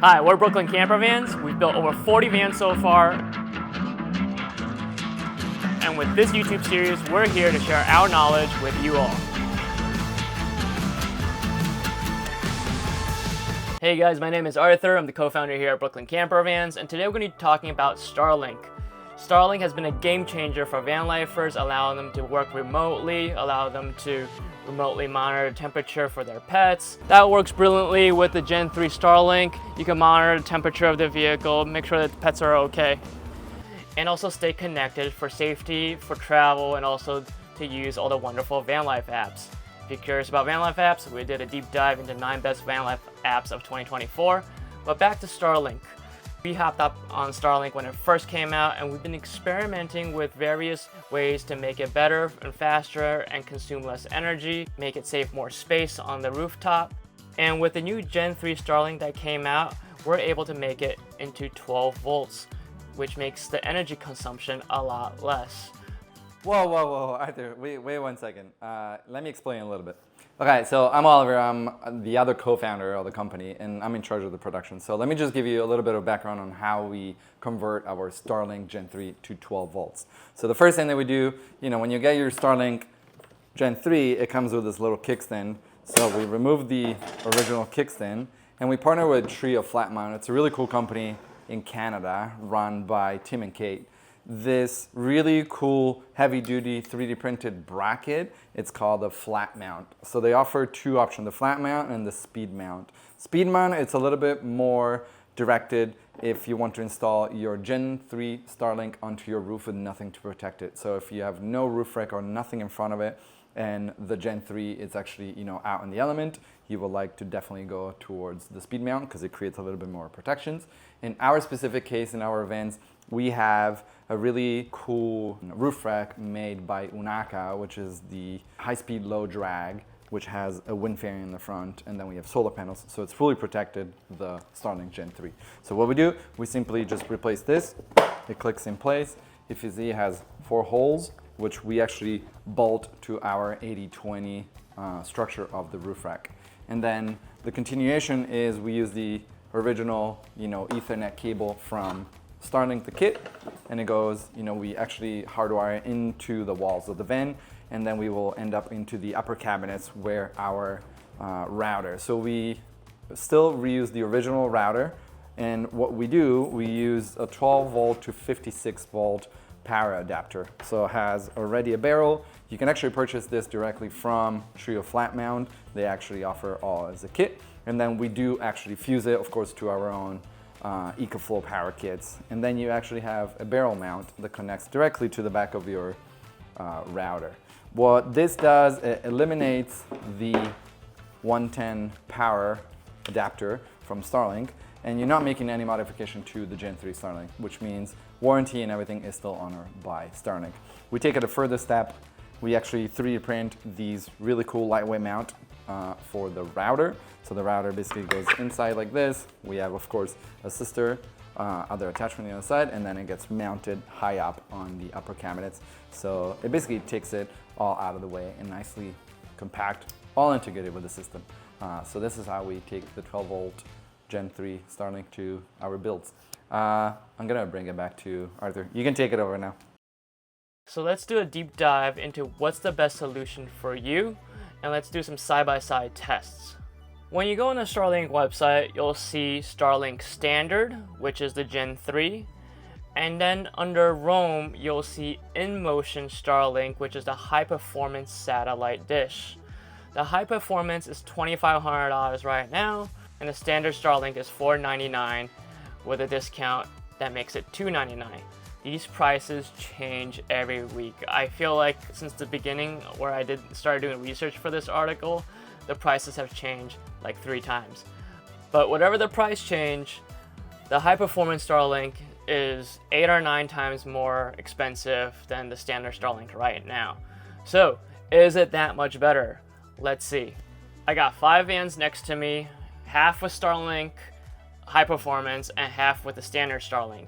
Hi, we're Brooklyn Camper Vans. We've built over 40 vans so far. And with this YouTube series, we're here to share our knowledge with you all. Hey guys, my name is Arthur. I'm the co-founder here at Brooklyn Camper Vans, and today we're going to be talking about Starlink. Starlink has been a game changer for van lifers, allowing them to work remotely, allow them to remotely monitor the temperature for their pets. That works brilliantly with the Gen 3 Starlink. You can monitor the temperature of the vehicle, make sure that the pets are okay, and also stay connected for safety, for travel, and also to use all the wonderful VanLife apps. If you're curious about VanLife apps, we did a deep dive into 9 best VanLife apps of 2024. But back to Starlink. We hopped up on Starlink when it first came out, and we've been experimenting with various ways to make it better and faster and consume less energy, make it save more space on the rooftop. And with the new Gen 3 Starlink that came out, we're able to make it into 12 volts, which makes the energy consumption a lot less. Whoa, Arthur, wait 1 second. Let me explain a little bit. Okay, so I'm Oliver, I'm the other co-founder of the company, and I'm in charge of the production. So let me just give you a little bit of background on how we convert our Starlink Gen 3 to 12 volts. So the first thing that we do, when you get your Starlink Gen 3, it comes with this little kickstand. So we remove the original kickstand, and we partner with Trio Flat Mount. It's a really cool company in Canada, run by Tim and Kate. This really cool heavy-duty 3D printed bracket, it's called a flat mount. So they offer 2 options, the flat mount and the speed mount. Speed mount, it's a little bit more directed if you want to install your Gen 3 Starlink onto your roof with nothing to protect it. So if you have no roof rack or nothing in front of it, and the Gen 3 is actually out in the element, you will like to definitely go towards the speed mount because it creates a little bit more protections. In our specific case, in our vans, we have a really cool roof rack made by Unaka, which is the high-speed, low-drag, which has a wind fairing in the front, and then we have solar panels, so it's fully protected, the Starlink Gen 3. So what we do, we simply just replace this, it clicks in place. If you see, it has 4 holes, which we actually bolt to our 80/20 structure of the roof rack. And then the continuation is we use the original, Ethernet cable from Starlink the kit, and it goes, we actually hardwire it into the walls of the van, and then we will end up into the upper cabinets where our router. So we still reuse the original router, and what we do, we use a 12 volt to 56 volt power adapter. So it has already a barrel. You can actually purchase this directly from Trio Flat Mount. They actually offer all as a kit. And then we do actually fuse it, of course, to our own EcoFlow power kits. And then you actually have a barrel mount that connects directly to the back of your router. What this does, it eliminates the 110 power adapter from Starlink, and you're not making any modification to the Gen 3 Starlink, which means warranty and everything is still honored by Starlink. We take it a further step. We actually 3D print these really cool lightweight mount for the router. So the router basically goes inside like this. We have, of course, a sister other attachment on the other side, and then it gets mounted high up on the upper cabinets. So it basically takes it all out of the way and nicely compact, all integrated with the system. So this is how we take the 12 volt Gen 3 Starlink to our builds. I'm gonna bring it back to Arthur. You can take it over now. So let's do a deep dive into what's the best solution for you, and let's do some side-by-side tests. When you go on the Starlink website, you'll see Starlink Standard, which is the Gen 3, and then under Roam, you'll see InMotion Starlink, which is the high-performance satellite dish. The high performance is $2,500 right now, and the standard Starlink is $499 with a discount that makes it $299. These prices change every week. I feel like since the beginning where I started doing research for this article, the prices have changed like 3 times. But whatever the price change, the high performance Starlink is 8 or 9 times more expensive than the standard Starlink right now. So is it that much better? Let's see. I got 5 vans next to me, half with Starlink high performance and half with the standard Starlink.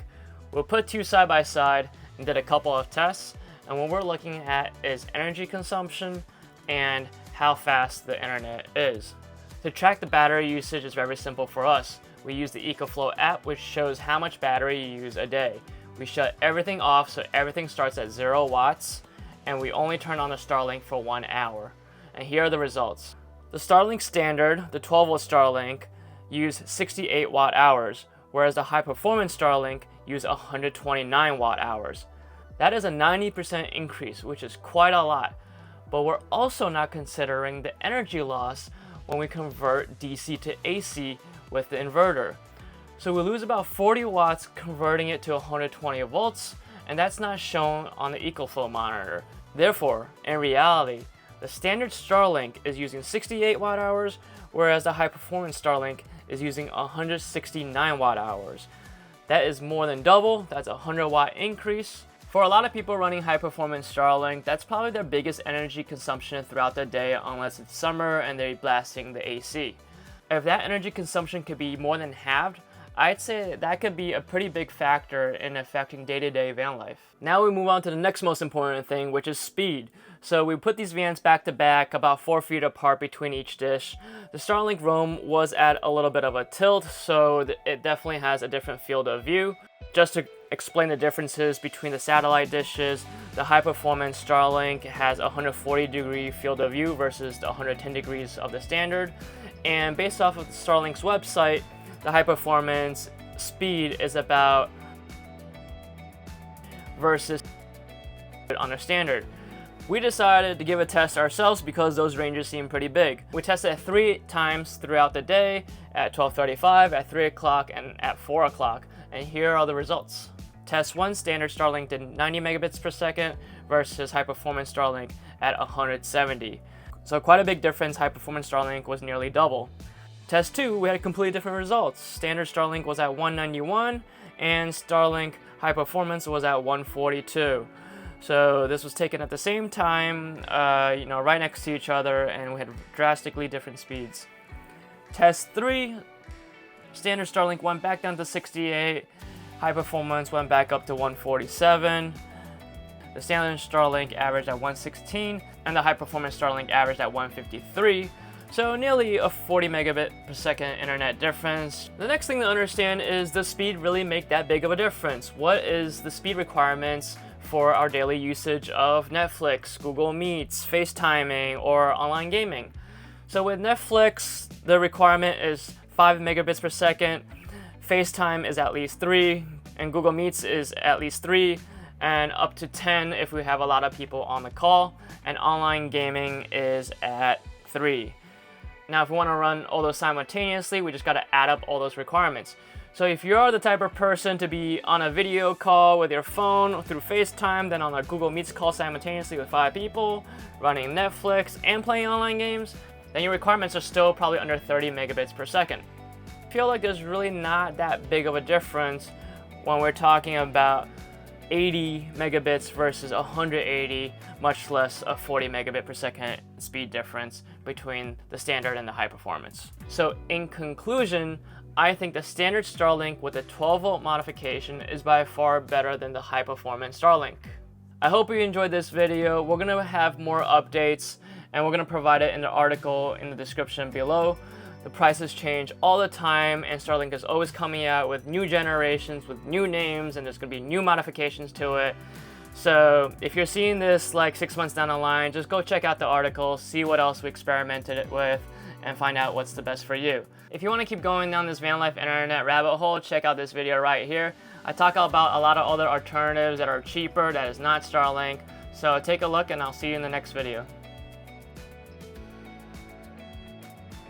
We'll put 2 side by side and did a couple of tests, and what we're looking at is energy consumption and how fast the internet is. To track the battery usage is very simple for us. We use the EcoFlow app, which shows how much battery you use a day. We shut everything off so everything starts at 0 watts, and we only turn on the Starlink for 1 hour. And here are the results. The Starlink Standard, the 12-volt Starlink, use 68 watt hours, whereas the high-performance Starlink use 129 watt hours. That is a 90% increase, which is quite a lot. But we're also not considering the energy loss when we convert DC to AC with the inverter. So we lose about 40 watts converting it to 120 volts, and that's not shown on the EcoFlow monitor. Therefore, in reality, the standard Starlink is using 68 watt hours, whereas the high-performance Starlink is using 169 watt hours. That is more than double. That's a 100 watt increase. For a lot of people running high-performance Starlink, that's probably their biggest energy consumption throughout the day unless it's summer and they're blasting the AC. If that energy consumption could be more than halved, I'd say that could be a pretty big factor in affecting day-to-day van life. Now we move on to the next most important thing, which is speed. So we put these vans back to back, about 4 feet apart between each dish. The Starlink roam was at a little bit of a tilt, so it definitely has a different field of view. Just to explain the differences between the satellite dishes, the high-performance Starlink has a 140-degree field of view versus the 110 degrees of the standard. And based off of Starlink's website, the high-performance speed is about versus on the standard. We decided to give a test ourselves because those ranges seem pretty big. We tested it 3 times throughout the day, at 12:35, at 3 o'clock, and at 4 o'clock. And here are the results. Test 1, standard Starlink did 90 megabits per second versus high-performance Starlink at 170. So quite a big difference. High-performance Starlink was nearly double. Test 2, we had completely different results. Standard Starlink was at 191 and Starlink High Performance was at 142. So this was taken at the same time, right next to each other, and we had drastically different speeds. Test 3, Standard Starlink went back down to 68, High Performance went back up to 147. The Standard Starlink averaged at 116, and the High Performance Starlink averaged at 153. So nearly a 40 megabit per second internet difference. The next thing to understand is, does speed really make that big of a difference? What is the speed requirements for our daily usage of Netflix, Google Meets, FaceTiming, or online gaming? So with Netflix, the requirement is 5 megabits per second, FaceTime is at least 3, and Google Meets is at least 3, and up to 10 if we have a lot of people on the call, and online gaming is at 3. Now, if we want to run all those simultaneously, we just got to add up all those requirements. So if you're the type of person to be on a video call with your phone through FaceTime, then on a Google Meets call simultaneously with 5 people, running Netflix and playing online games, then your requirements are still probably under 30 megabits per second. I feel like there's really not that big of a difference when we're talking about 80 megabits versus 180, much less a 40 megabit per second speed difference between the standard and the high performance. So in conclusion, I think the standard Starlink with a 12-volt modification is by far better than the high performance Starlink. I hope you enjoyed this video. We're gonna have more updates and we're gonna provide it in the article in the description below. The prices change all the time, and Starlink is always coming out with new generations, with new names, and there's gonna be new modifications to it. So if you're seeing this like 6 months down the line, just go check out the article, see what else we experimented it with, and find out what's the best for you. If you wanna keep going down this VanLife Internet rabbit hole, check out this video right here. I talk about a lot of other alternatives that are cheaper, that is not Starlink. So take a look, and I'll see you in the next video.